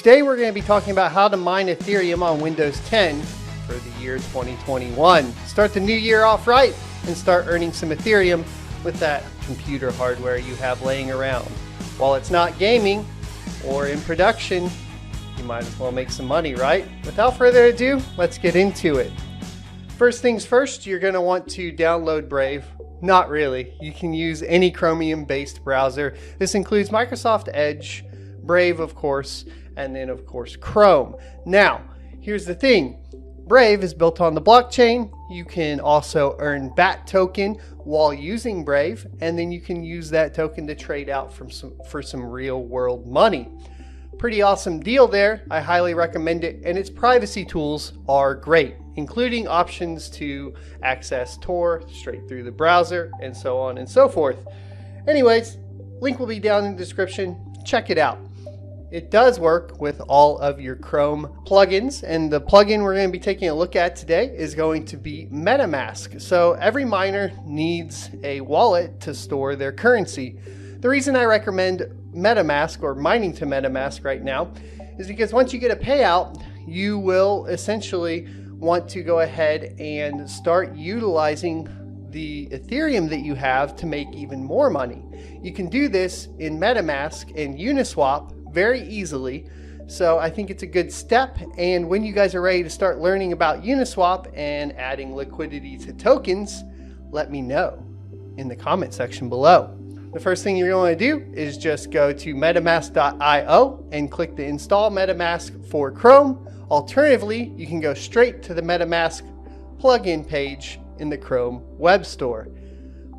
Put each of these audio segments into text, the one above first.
Today we're going to be talking about how to mine Ethereum on Windows 10 for the year 2021. Start the new year off right and start earning some Ethereum with that computer hardware you have laying around. While it's not gaming or in production, you might as well make some money, right? Without further ado, let's get into it. First things first, you're going to want to download Brave. Not really. You can use any Chromium-based browser. This includes Microsoft Edge, Brave, of course, and then, of course, Chrome. Now, here's the thing. Brave is built on the blockchain. You can also earn BAT token while using Brave, and then you can use that token to trade out for some real-world money. Pretty awesome deal there. I highly recommend it, and its privacy tools are great, including options to access Tor straight through the browser, and so on and so forth. Anyways, link will be down in the description. Check it out. It does work with all of your Chrome plugins, and the plugin we're going to be taking a look at today is going to be MetaMask. So every miner needs a wallet to store their currency. The reason I recommend MetaMask or mining to MetaMask right now is because once you get a payout, you will essentially want to go ahead and start utilizing the Ethereum that you have to make even more money. You can do this in MetaMask and Uniswap very easily. So I think it's a good step. And when you guys are ready to start learning about Uniswap and adding liquidity to tokens, let me know in the comment section below. The first thing you're going to do is just go to metamask.io and click the install MetaMask for Chrome. Alternatively, you can go straight to the MetaMask plugin page in the Chrome web store.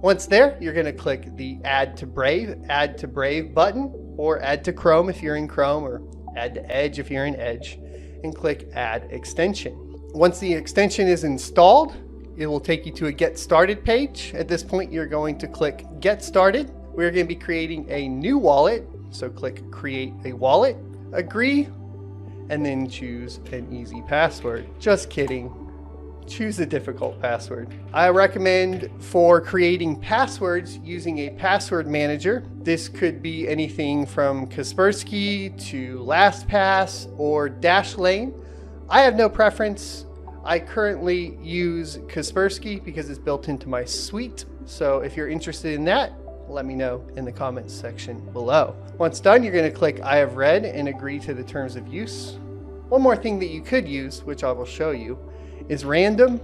Once there, you're going to click the Add to Brave button, or Add to Chrome if you're in Chrome, or Add to Edge if you're in Edge, and click Add Extension. Once the extension is installed, it will take you to a Get Started page. At this point, you're going to click Get Started. We're going to be creating a new wallet, so click Create a Wallet, agree, and then choose an easy password. Just kidding. Choose a difficult password. I recommend for creating passwords using a password manager. This could be anything from Kaspersky to LastPass or Dashlane. I have no preference. I currently use Kaspersky because it's built into my suite. So if you're interested in that, let me know in the comments section below. Once done, you're going to click I have read and agree to the terms of use. One more thing that you could use, which I will show you, is random.org.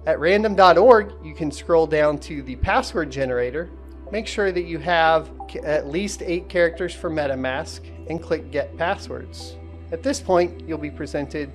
At random.org, you can scroll down to the password generator, make sure that you have at least 8 characters for MetaMask, and click Get Passwords. At this point, you'll be presented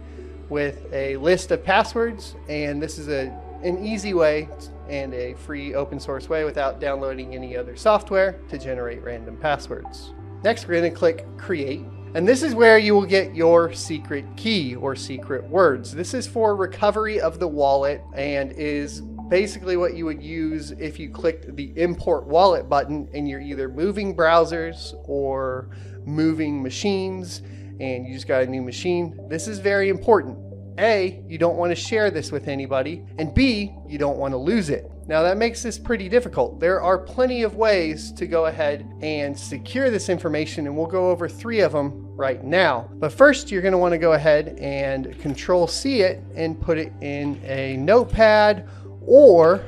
with a list of passwords, and this is an easy way and a free open source way without downloading any other software to generate random passwords. Next, we're going to click Create. And this is where you will get your secret key or secret words. This is for recovery of the wallet and is basically what you would use if you clicked the import wallet button and you're either moving browsers or moving machines and you just got a new machine. This is very important. A, you don't want to share this with anybody, and B, you don't want to lose it. Now that makes this pretty difficult. There are plenty of ways to go ahead and secure this information, and we'll go over 3 of them right now. But first, you're going to want to go ahead and Control-C it and put it in a notepad, or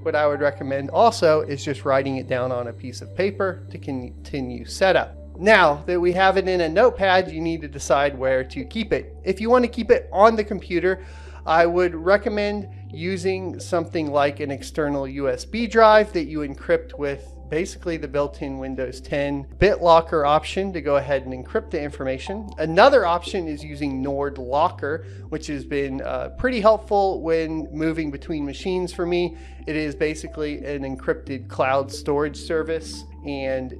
what I would recommend also is just writing it down on a piece of paper to continue setup. Now that we have it in a notepad, you need to decide where to keep it. If you want to keep it on the computer, I would recommend using something like an external USB drive that you encrypt with basically the built-in Windows 10 BitLocker option to go ahead and encrypt the information. Another option is using Nord Locker, which has been pretty helpful when moving between machines for me. It is basically an encrypted cloud storage service and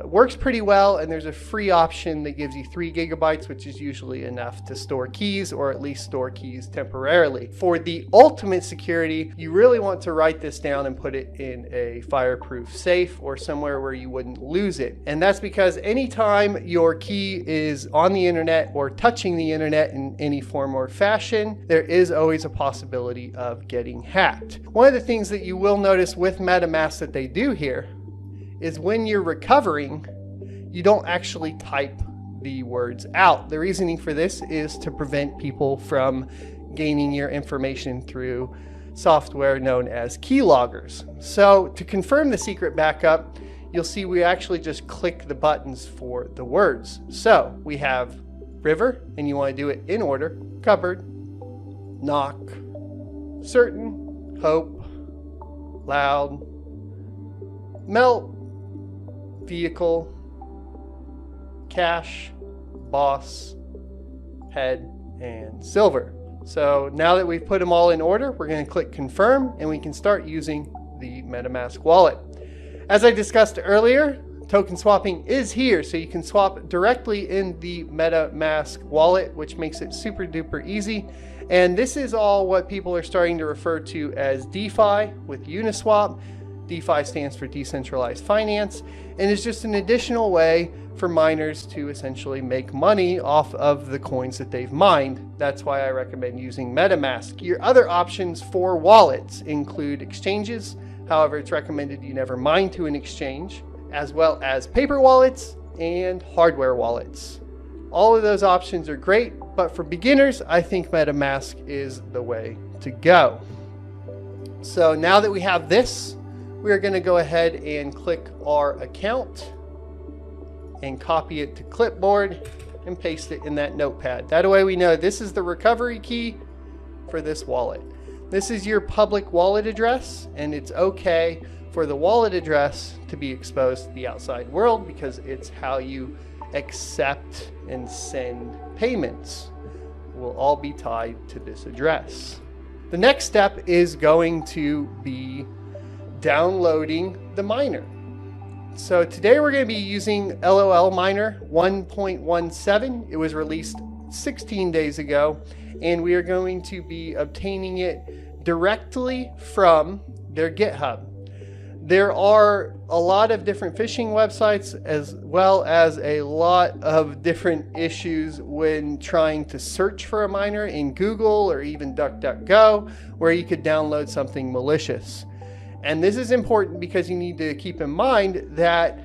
works pretty well, and there's a free option that gives you 3 gigabytes, which is usually enough to store keys, or at least store keys temporarily. For the ultimate security, you really want to write this down and put it in a fireproof safe or somewhere where you wouldn't lose it. And that's because anytime your key is on the internet or touching the internet in any form or fashion, there is always a possibility of getting hacked. One of the things that you will notice with MetaMask that they do here is when you're recovering, you don't actually type the words out. The reasoning for this is to prevent people from gaining your information through software known as keyloggers. So to confirm the secret backup, you'll see we actually just click the buttons for the words. So we have river, and you want to do it in order: cupboard, knock, certain, hope, loud, melt, vehicle, cash, boss, head, and silver. So now that we've put them all in order, we're going to click confirm, and we can start using the MetaMask wallet. As I discussed earlier, token swapping is here, so you can swap directly in the MetaMask wallet, which makes it super duper easy. And this is all what people are starting to refer to as DeFi with Uniswap. DeFi stands for decentralized finance, and is just an additional way for miners to essentially make money off of the coins that they've mined. That's why I recommend using MetaMask. Your other options for wallets include exchanges. However, it's recommended you never mine to an exchange, as well as paper wallets and hardware wallets. All of those options are great, but for beginners, I think MetaMask is the way to go. So now that we have this, we're going to go ahead and click our account and copy it to clipboard and paste it in that notepad. That way we know this is the recovery key for this wallet. This is your public wallet address, and it's okay for the wallet address to be exposed to the outside world because it's how you accept and send payments. Will all be tied to this address. The next step is going to be downloading the miner. So today we're going to be using LOL Miner 1.17. It was released 16 days ago, and we are going to be obtaining it directly from their GitHub. There are a lot of different phishing websites, as well as a lot of different issues when trying to search for a miner in Google or even DuckDuckGo, where you could download something malicious. And this is important because you need to keep in mind that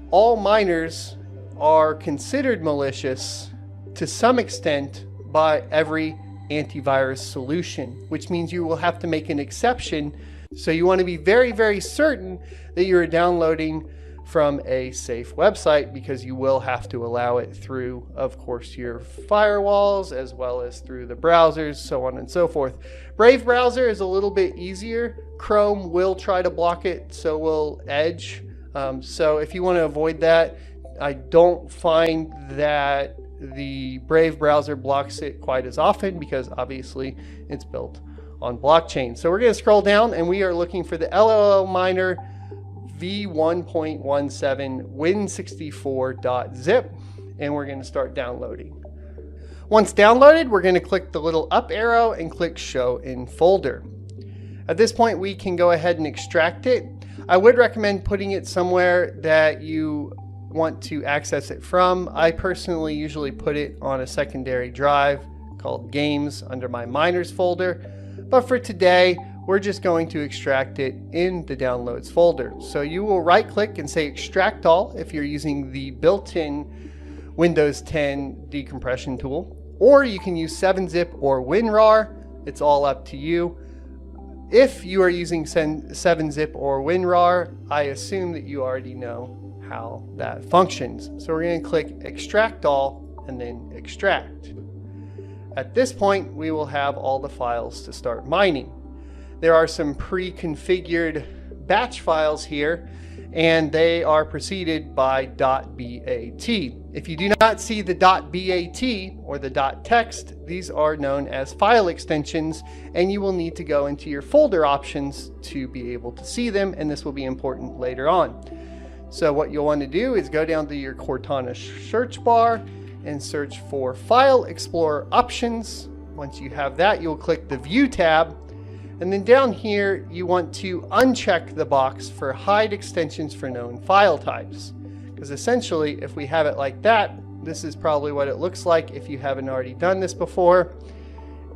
all miners are considered malicious to some extent by every antivirus solution, which means you will have to make an exception. So you want to be very, very certain that you're downloading from a safe website, because you will have to allow it through, of course, your firewalls, as well as through the browsers, so on and so forth. Brave browser is a little bit easier. Chrome will try to block it, so will Edge. So if you want to avoid that, I don't find that the Brave browser blocks it quite as often, because obviously it's built on blockchain. So we're going to scroll down, and we are looking for the LOL Miner v1.17 win64.zip, and we're going to start downloading. Once downloaded, we're going to click the little up arrow and click show in folder. At this point, we can go ahead and extract it. I would recommend putting it somewhere that you want to access it from. I personally usually put it on a secondary drive called games under my miners folder, but for today we're just going to extract it in the downloads folder. So you will right click and say extract all if you're using the built-in Windows 10 decompression tool, or you can use 7-zip or WinRAR. It's all up to you. If you are using 7-zip or WinRAR, I assume that you already know how that functions. So we're going to click extract all and then extract. At this point, we will have all the files to start mining. There are some pre-configured batch files here, and they are preceded by .bat. If you do not see the .bat or the .text, these are known as file extensions, and you will need to go into your folder options to be able to see them, and this will be important later on. So what you'll want to do is go down to your Cortana search bar and search for File Explorer Options. Once you have that, you'll click the View tab, and then down here you want to uncheck the box for Hide Extensions for Known File Types, because essentially if we have it like that, this is probably what it looks like if you haven't already done this before.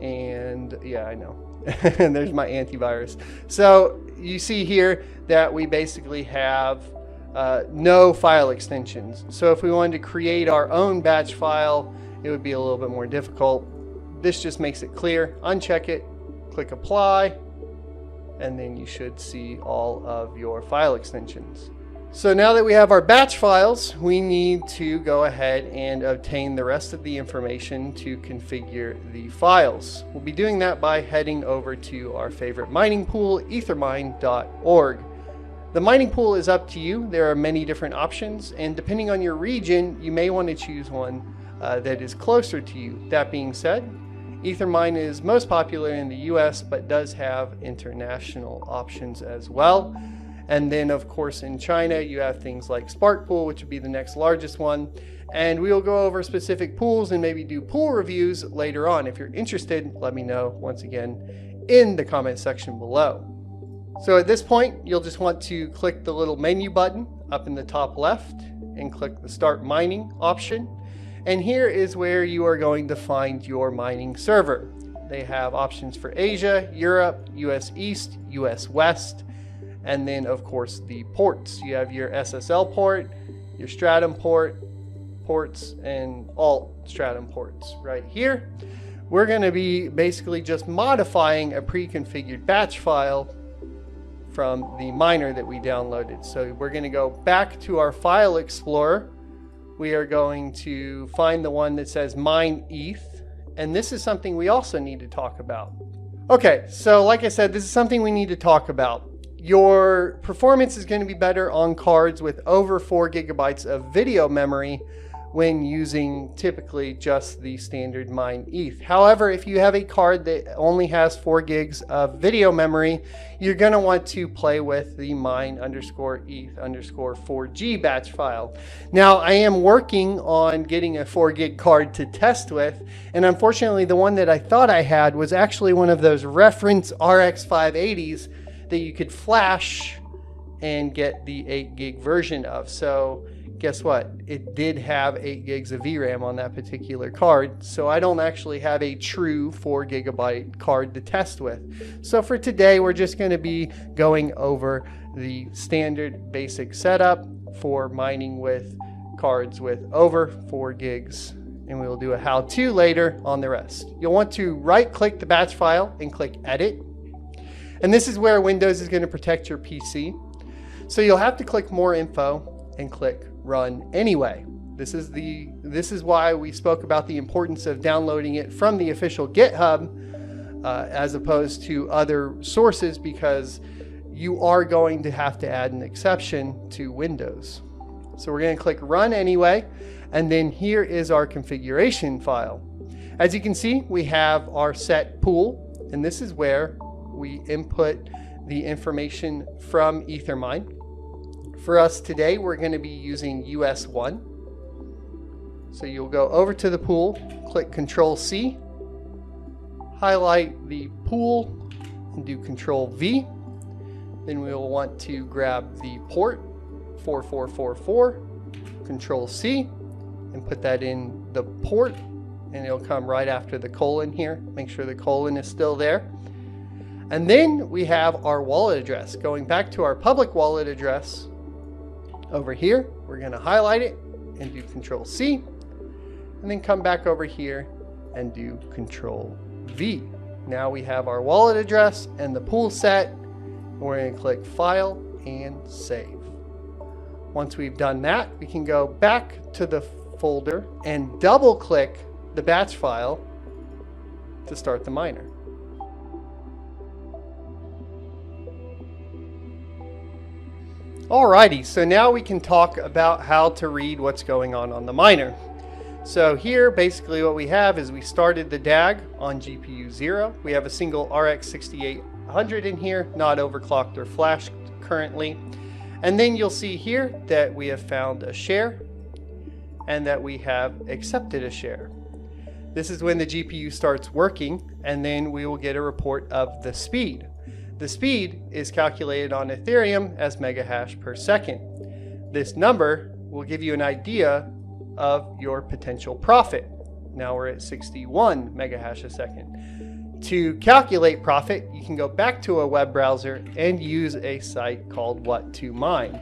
And yeah, I know. And there's my antivirus. So you see here that we basically have no file extensions. So if we wanted to create our own batch file, it would be a little bit more difficult. This just makes it clear. Uncheck it, click apply, and then you should see all of your file extensions. So now that we have our batch files, we need to go ahead and obtain the rest of the information to configure the files. We'll be doing that by heading over to our favorite mining pool, ethermine.org. The mining pool is up to you. There are many different options, and depending on your region, you may want to choose one that is closer to you. That being said, Ethermine is most popular in the US, but does have international options as well. And then, of course, in China, you have things like Spark Pool, which would be the next largest one. And we will go over specific pools and maybe do pool reviews later on. If you're interested, let me know once again in the comment section below. So at this point, you'll just want to click the little menu button up in the top left and click the Start Mining option. And here is where you are going to find your mining server. They have options for Asia, Europe, US East, US West, and then of course the ports. You have your SSL port, your Stratum ports, and alt Stratum ports right here. We're going to be basically just modifying a pre-configured batch file from the miner that we downloaded. So we're going to go back to our file explorer. We are going to find the one that says mine ETH, and this is something we also need to talk about. Okay, so like I said, this is something we need to talk about. Your performance is going to be better on cards with over 4 gigabytes of video memory when using typically just the standard mine ETH. However, if you have a card that only has 4 gigs of video memory, you're going to want to play with the mine_ETH_4G batch file. Now, I am working on getting a 4 gig card to test with, and unfortunately the one that I thought I had was actually one of those reference RX 580s that you could flash and get the 8 gig version of. So guess what? It did have 8 gigs of VRAM on that particular card. So I don't actually have a true 4 gigabyte card to test with. So for today, we're just going to be going over the standard basic setup for mining with cards with over 4 gigs. And we will do a how-to later on the rest. You'll want to right-click the batch file and click Edit. And this is where Windows is going to protect your PC. So you'll have to click More Info and click Run Anyway. This is why we spoke about the importance of downloading it from the official GitHub as opposed to other sources, because you are going to have to add an exception to Windows. So we're going to click Run Anyway, and then here is our configuration file. As you can see, we have our set pool, and this is where we input the information from Ethermine. For us today, we're going to be using US1. So you'll go over to the pool, click Control-C, highlight the pool, and do Control-V. Then we will want to grab the port 4444, Control-C, and put that in the port, and it'll come right after the colon here. Make sure the colon is still there. And then we have our wallet address. Going back to our public wallet address over here, we're going to highlight it and do Control-C, and then come back over here and do Control-V. Now we have our wallet address and the pool set. We're going to click File and Save. Once we've done that, we can go back to the folder and double click the batch file to start the miner. Alrighty, so now we can talk about how to read what's going on the miner. So here, basically what we have is we started the DAG on GPU 0. We have a single RX 6800 in here, not overclocked or flashed currently. And then you'll see here that we have found a share and that we have accepted a share. This is when the GPU starts working, and then we will get a report of the speed. The speed is calculated on Ethereum as megahash per second. This number will give you an idea of your potential profit. Now we're at 61 megahash a second. To calculate profit, you can go back to a web browser and use a site called What to Mine.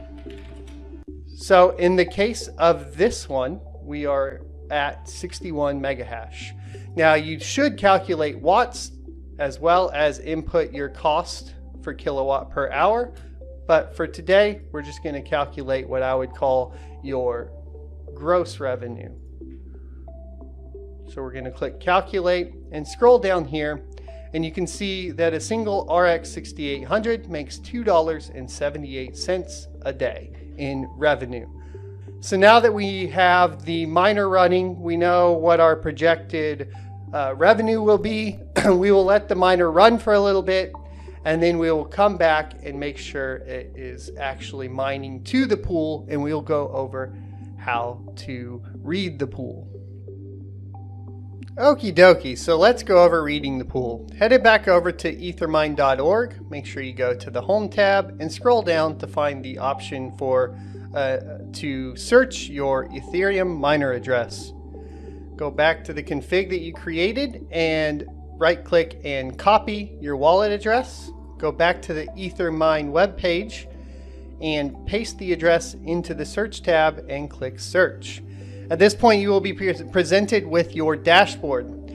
So in the case of this one, we are at 61 megahash. Now you should calculate watts as well as input your cost for kilowatt per hour. But for today, we're just going to calculate what I would call your gross revenue. So we're going to click calculate and scroll down here, and you can see that a single RX 6800 makes $2.78 a day in revenue. So now that we have the miner running, we know what our projected revenue will be. We will let the miner run for a little bit, and then we will come back and make sure it is actually mining to the pool, and we'll go over how to read the pool. Okie dokie, so let's go over reading the pool. Headed back over to ethermine.org, make sure you go to the home tab and scroll down to find the option for to search your Ethereum miner address. Go back to the config that you created and right click and copy your wallet address. Go back to the Ethermine webpage and paste the address into the search tab and click search. At this point, you will be presented with your dashboard.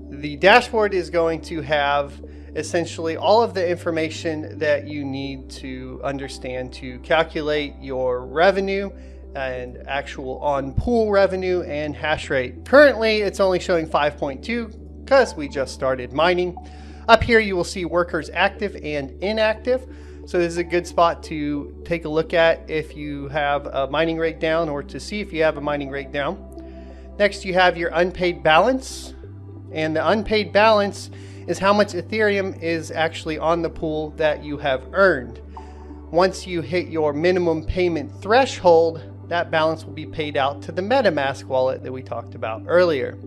The dashboard is going to have essentially all of the information that you need to understand to calculate your revenue and actual on-pool revenue and hash rate. Currently, it's only showing 5.2 because we just started mining. Up here, you will see workers active and inactive. So this is a good spot to take a look at if you have a mining rate down, or to see if you have a mining rate down. Next, you have your unpaid balance. And the unpaid balance is how much Ethereum is actually on the pool that you have earned. Once you hit your minimum payment threshold, that balance will be paid out to the MetaMask wallet that we talked about earlier.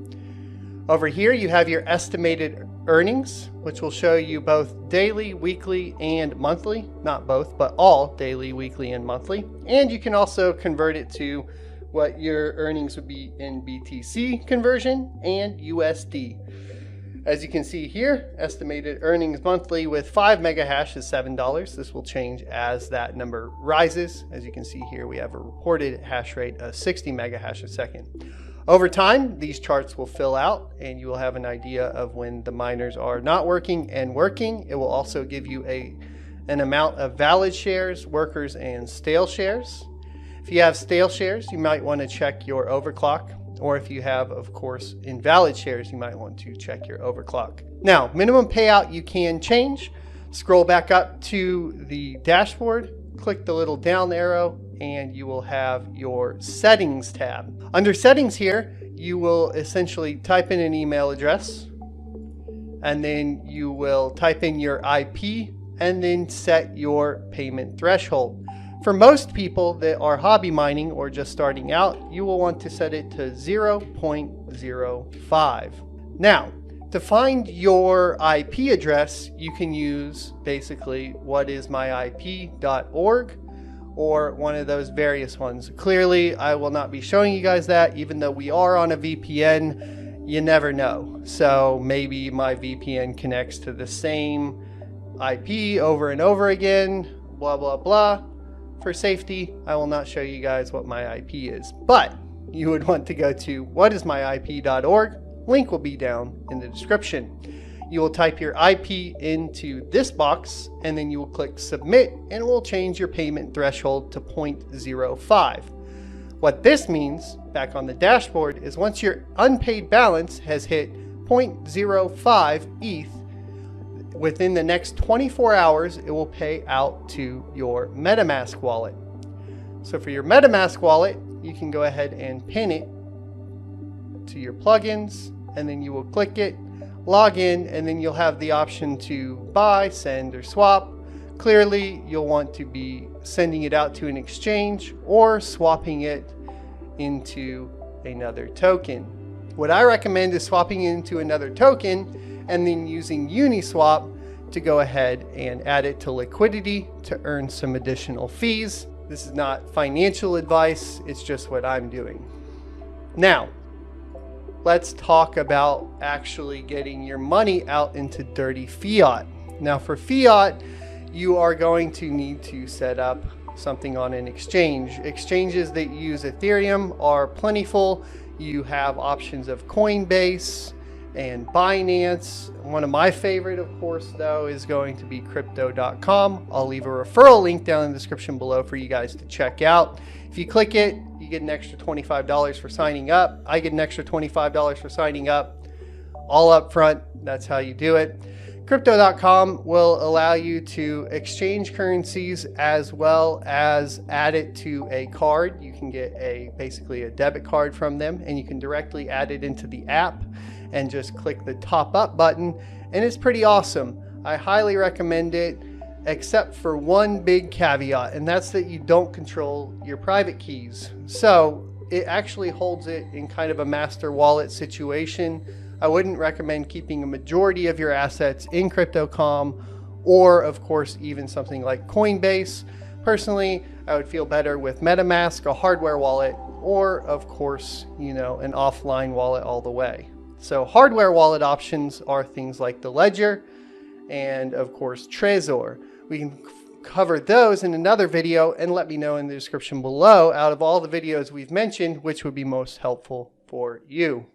Over here, you have your estimated earnings, which will show you both daily, weekly, and monthly. Not both, but all daily, weekly, and monthly. And you can also convert it to what your earnings would be in BTC conversion and USD. As you can see here, estimated earnings monthly with 5 megahash is $7. This will change as that number rises. As you can see here, we have a reported hash rate of 60 megahash a second. Over time, these charts will fill out and you will have an idea of when the miners are not working and working. It will also give you an amount of valid shares, workers, and stale shares. If you have stale shares, you might want to check your overclock. Or if you have, of course, invalid shares, you might want to check your overclock. Now, minimum payout you can change. Scroll back up to the dashboard, click the little down arrow, and you will have your settings tab. Under settings here, you will essentially type in an email address, and then you will type in your IP, and then set your payment threshold. For most people that are hobby mining or just starting out, you will want to set it to 0.05. Now, to find your IP address, you can use basically whatismyip.org or one of those various ones. Clearly, I will not be showing you guys that, even though we are on a VPN. You never know. So maybe my VPN connects to the same IP over and over again, blah, blah, blah. For safety, I will not show you guys what my IP is, but you would want to go to whatismyip.org. Link will be down in the description. You will type your IP into this box, and then you will click submit, and it will change your payment threshold to 0.05. What this means, back on the dashboard, is once your unpaid balance has hit 0.05 ETH, within the next 24 hours, it will pay out to your MetaMask wallet. So for your MetaMask wallet, you can go ahead and pin it to your plugins, and then you will click it, log in, and then you'll have the option to buy, send, or swap. Clearly, you'll want to be sending it out to an exchange or swapping it into another token. What I recommend is swapping it into another token and then using Uniswap to go ahead and add it to liquidity to earn some additional fees. This is not financial advice, it's just what I'm doing. Now, let's talk about actually getting your money out into dirty fiat. Now for fiat, you are going to need to set up something on an exchange. Exchanges that use Ethereum are plentiful. You have options of Coinbase and Binance. One of my favorite, of course, though, is going to be crypto.com. I'll leave a referral link down in the description below for you guys to check out. If you click it, you get an extra $25 for signing up. I get an extra $25 for signing up, all up front. That's how you do it. Crypto.com will allow you to exchange currencies as well as add it to a card. You can get basically a debit card from them, and you can directly add it into the app and just click the top up button, and it's pretty awesome. I highly recommend it, except for one big caveat, and that's that you don't control your private keys. So it actually holds it in kind of a master wallet situation. I wouldn't recommend keeping a majority of your assets in Crypto.com, or of course even something like Coinbase. Personally, I would feel better with MetaMask, a hardware wallet, or of course, an offline wallet all the way. So hardware wallet options are things like the Ledger and of course Trezor. We can cover those in another video, and let me know in the description below, out of all the videos we've mentioned, which would be most helpful for you.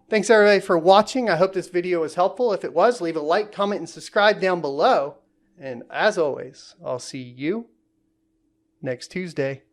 Thanks everybody for watching. I hope this video was helpful. If it was, leave a like, comment, and subscribe down below. And as always, I'll see you next Tuesday.